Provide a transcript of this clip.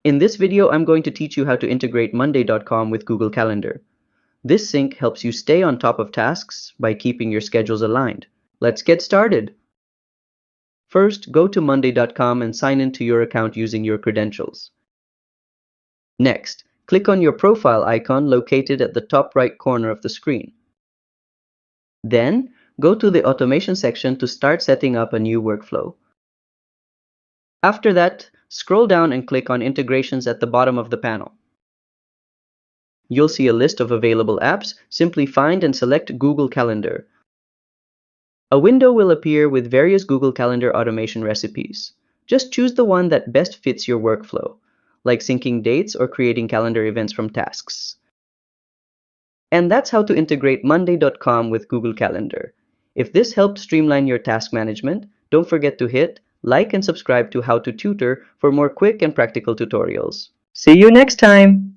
In this video, I'm going to teach you how to integrate Monday.com with Google Calendar. This sync helps you stay on top of tasks by keeping your schedules aligned. Let's get started. First, go to Monday.com and sign into your account using your credentials. Next, click on your profile icon located at the top right corner of the screen. Then, go to the automation section to start setting up a new workflow. After that, scroll down and click on Integrations at the bottom of the panel. You'll see a list of available apps. Simply find and select Google Calendar. A window will appear with various Google Calendar automation recipes. Just choose the one that best fits your workflow, like syncing dates or creating calendar events from tasks. And that's how to integrate Monday.com with Google Calendar. If this helped streamline your task management, don't forget to hit like and subscribe to How to Tutor for more quick and practical tutorials. See you next time!